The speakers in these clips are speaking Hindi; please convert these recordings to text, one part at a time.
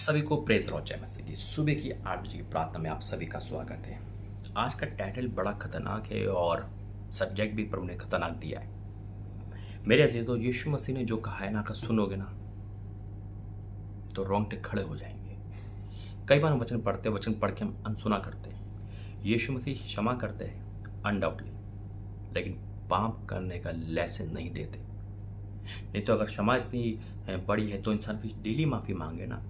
सभी को प्रेज लॉर्ड जय मसीह की सुबह की 8 बजे की प्रार्थना में आप सभी का स्वागत है। आज का टाइटल बड़ा खतरनाक है और सब्जेक्ट भी प्रभु ने खतरनाक दिया है। मेरे अजीज तो यीशु मसीह ने जो कहा है ना, अगर सुनोगे ना तो रोंगटे खड़े हो जाएंगे। कई बार हम वचन पढ़ के हम अनसुना करते हैं। यीशु मसीह क्षमा करते हैं अनडाउटली, लेकिन पाप करने का लेसन नहीं देते। नहीं तो अगर क्षमा इतनी बड़ी है तो इंसान फिर डेली माफ़ी मांगे ना,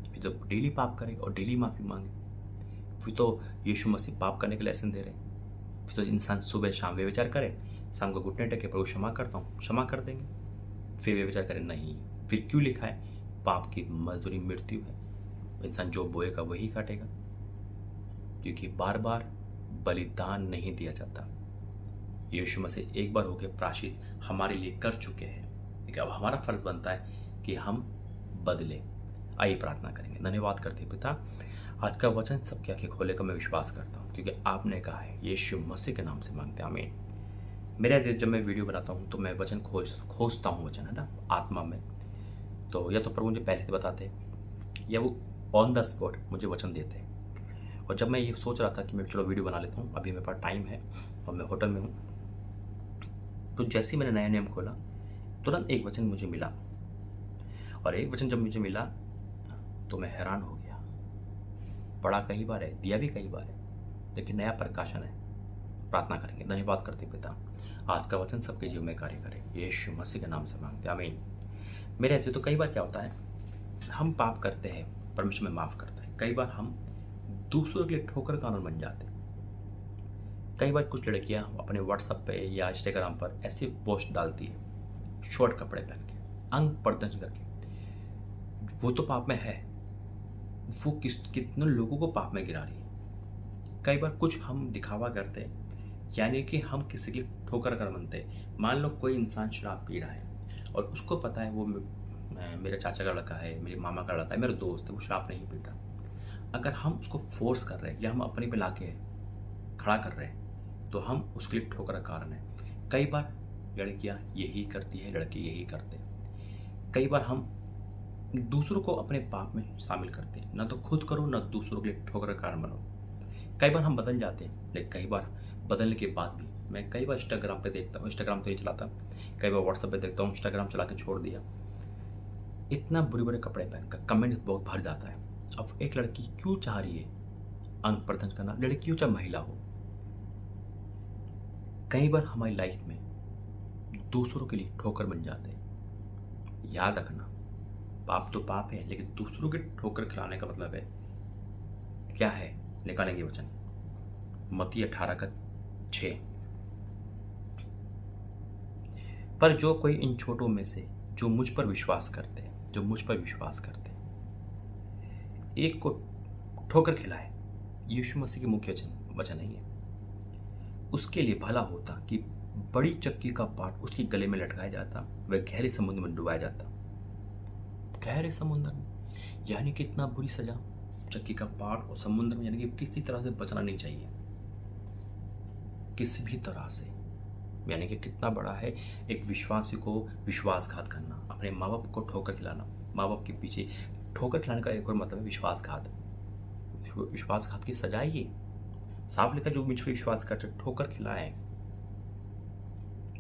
फिर तो डेली पाप करे और डेली माफ़ी मांगे। फिर तो यीशु मसीह पाप करने का लेसन दे रहे हैं। फिर तो इंसान सुबह शाम वे विचार करे, शाम को घुटने टेके प्रभु क्षमा करता हूँ, क्षमा कर देंगे। फिर वे विचार करें नहीं, फिर क्यों लिखा है पाप की मजदूरी मृत्यु है, इंसान जो बोएगा वही काटेगा। क्योंकि बार बार बलिदान नहीं दिया जाता। यीशु मसीह एक बार होकर प्रायश्चित हमारे लिए कर चुके हैं, लेकिन अब हमारा फर्ज बनता है कि हम बदले। आइए प्रार्थना करेंगे। धन्यवाद करते पिता, आज का वचन सबकी आंखें खोले का मैं विश्वास करता हूँ, क्योंकि आपने कहा है। यीशु मसीह के नाम से मांगते हैं, आमीन। मेरे दिल जब मैं वीडियो बनाता हूँ तो मैं वचन खोजता हूँ, वचन है ना, आत्मा में। तो या तो प्रभु मुझे पहले से बताते या वो ऑन द स्पॉट मुझे वचन देते। और जब मैं ये सोच रहा था कि मैं चलो वीडियो बना लेता हूँ, अभी मेरे पास टाइम है और मैं होटल में हूँ, तो जैसे ही मैंने नया नियम खोला तुरंत एक वचन मुझे मिला। और एक वचन जब मुझे मिला तो मैं हैरान हो गया। पढ़ा कई बार है, दिया भी कई बार है, लेकिन नया प्रकाशन है। प्रार्थना करेंगे। धन्यवाद करते पिता, आज का वचन सबके जीवन में कार्य करे। यीशु मसीह के नाम से मांगते हैं, आमीन। मेरे ऐसे तो कई बार क्या होता है, हम पाप करते हैं, परमेश्वर में माफ़ करता है। कई बार हम दूसरों के लिए ठोकर कानून बन जाते हैं। कई बार कुछ लड़कियां अपने व्हाट्सएप पे या इंस्टाग्राम पर ऐसी पोस्ट डालती है, शॉर्ट कपड़े पहन के, अंग प्रदर्शन करके। वो तो पाप में है, वो कितने लोगों को पाप में गिरा रही है। कई बार कुछ हम दिखावा करते हैं, यानी कि हम किसी के लिए ठोकर कर बनते हैं। मान लो कोई इंसान शराब पी रहा है और उसको पता है वो मेरे चाचा का लड़का है, मेरे मामा का लड़का है, मेरा दोस्त है, वो शराब नहीं पीता। अगर हम उसको फोर्स कर रहे हैं या हम अपने पे लाके खड़ा कर रहे हैं तो हम उसके लिए ठोकर का कारण है। कई बार लड़कियां यही करती है, लड़के यही करते हैं। कई बार हम दूसरों को अपने पाप में शामिल करते हैं, ना तो खुद करो ना दूसरों के लिए ठोकर का कारण बनो। कई बार हम बदल जाते हैं, लेकिन कई बार बदलने के बाद भी मैं कई बार इंस्टाग्राम पे देखता हूँ, इंस्टाग्राम तो नहीं चलाता, कई बार व्हाट्सएप पे देखता हूँ, इंस्टाग्राम चला के छोड़ दिया। इतना बुरे बुरे कपड़े पहनकर कमेंट बहुत भर जाता है। अब एक लड़की क्यों चाह रही है अंग प्रदर्शन करना, लड़की हो चाहे महिला हो। कई बार हमारी लाइफ में दूसरों के लिए ठोकर बन जाते हैं। याद रखना, पाप तो पाप है, लेकिन दूसरों के ठोकर खिलाने का मतलब है क्या है, निकालेंगे वचन मत्ती 18:6। पर जो कोई इन छोटों में से जो मुझ पर विश्वास करते हैं, एक को ठोकर खिलाए, यीशु मसीह के मुख्य वचन नहीं है, उसके लिए भला होता कि बड़ी चक्की का पाट उसके गले में लटकाया जाता, वह गहरे समुद्र में डुबाया जाता। गहरे समुद्र में यानी कि इतना बुरी सजा, चक्की का पाट और समुद्र में, यानी कि किसी तरह से बचना नहीं चाहिए, किसी भी तरह से। यानी कि कितना बड़ा है एक विश्वासी को विश्वासघात करना, अपने माँ बाप को ठोकर खिलाना। माँ बाप के पीछे ठोकर खिलाने का एक और मतलब है विश्वासघात। विश्वासघात की सजा ये साफ लिखा, जो मुझ पर विश्वास करते ठोकर खिलाए।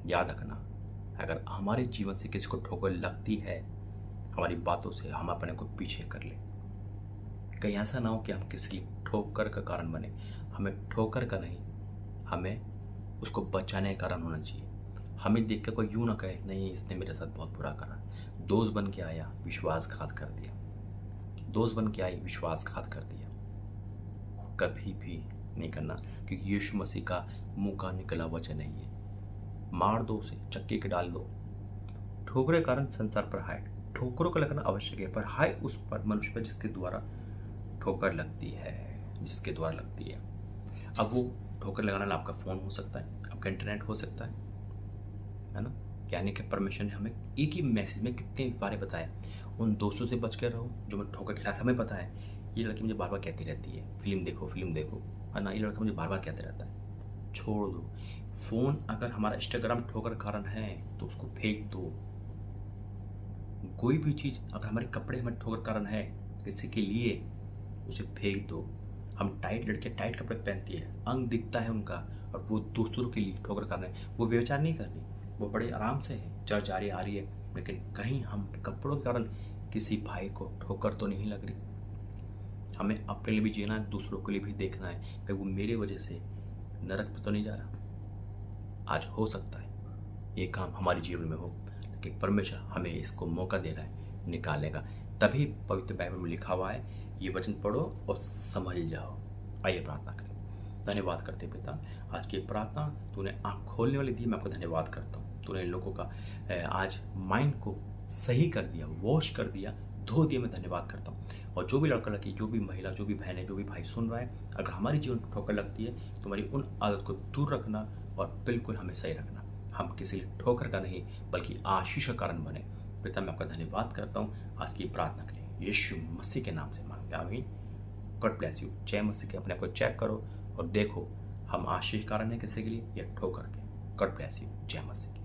याद रखना, अगर हमारे जीवन से किसी को ठोकर लगती है, हमारी बातों से, हम अपने को पीछे कर ले। कहीं ऐसा ना हो कि हम किसी की ठोकर का कारण बने। हमें ठोकर का नहीं, हमें उसको बचाने का कारण होना चाहिए। हमें देख कर कोई यूं ना कहे नहीं इसने मेरे साथ बहुत बुरा करा, दोस्त बन के आया विश्वासघात कर दिया, दोस्त बन के आई विश्वासघात कर दिया। कभी भी नहीं करना, क्योंकि यीशु मसीह का मुंह का निकला वचन नहीं है। मार दो उसे, चक्की के डाल दो। ठोकरे कारण संसार पर हाय, ठोकरों का लगना आवश्यक है, पर हाय उस पर मनुष्य पर जिसके द्वारा ठोकर लगती है, जिसके द्वारा लगती है। अब वो ठोकर लगाना आपका फ़ोन हो सकता है, आपका इंटरनेट हो सकता है ना। यानी कि परमेश्वर ने हमें एक ही मैसेज में कितने बारे बताया, उन दोस्तों से बच कर रहो जो मैं ठोकर खिला। समय पता है ये लड़की मुझे बार बार कहती रहती है फिल्म देखो है ना, ये लड़का मुझे बार बार कहते रहता है, छोड़ दो फ़ोन। अगर हमारा इंस्टाग्राम ठोकर कारण है तो उसको फेंक दो। कोई भी चीज़, अगर हमारे कपड़े हमारे ठोकर कारण है किसी के लिए उसे फेंक दो। हम टाइट लड़के टाइट कपड़े पहनती है, अंग दिखता है उनका, और वो दूसरों के लिए ठोकर कर रहे हैं। वो व्यभिचार नहीं कर रही, वो बड़े आराम से है, चढ़ जा रही आ रही है, लेकिन कहीं हम कपड़ों के कारण किसी भाई को ठोकर तो नहीं लग रही। हमें अपने लिए भी जीना है, दूसरों के लिए भी देखना है कि वो मेरे वजह से नरक पे तो नहीं जा रहा। आज हो सकता है ये काम हमारे जीवन में हो, लेकिन परमेश्वर हमें इसको मौका दे रहा है, निकालेगा। तभी पवित्र बाइबल में लिखा हुआ है, ये वचन पढ़ो और समझ जाओ। आइए प्रार्थना करें। धन्यवाद करते पिता, आज की प्रार्थना तूने आँख खोलने वाली दी, मैं आपको धन्यवाद करता हूँ। तूने इन लोगों का आज माइंड को सही कर दिया, वॉश कर दिया, धो दिया। मैं धन्यवाद करता हूँ। और जो भी लड़का लड़की, जो भी महिला, जो भी बहन है, जो भी भाई सुन रहा है, अगर हमारे जीवन को ठोकर लगती है, तुम्हारी उन आदत को दूर रखना और बिल्कुल हमें सही रखना। हम किसी लिए ठोकर का नहीं बल्कि आशीष का कारण बने। पिता मैं आपका धन्यवाद करता हूँ। आज की प्रार्थना करें यीशु मसीह के नाम से मांगते हैं, आमीन। God bless you. जय मसीह के। अपने आप को चेक करो और देखो हम आशीष कारण है किसी के लिए या ठोकर के। God bless you. जय मसीह।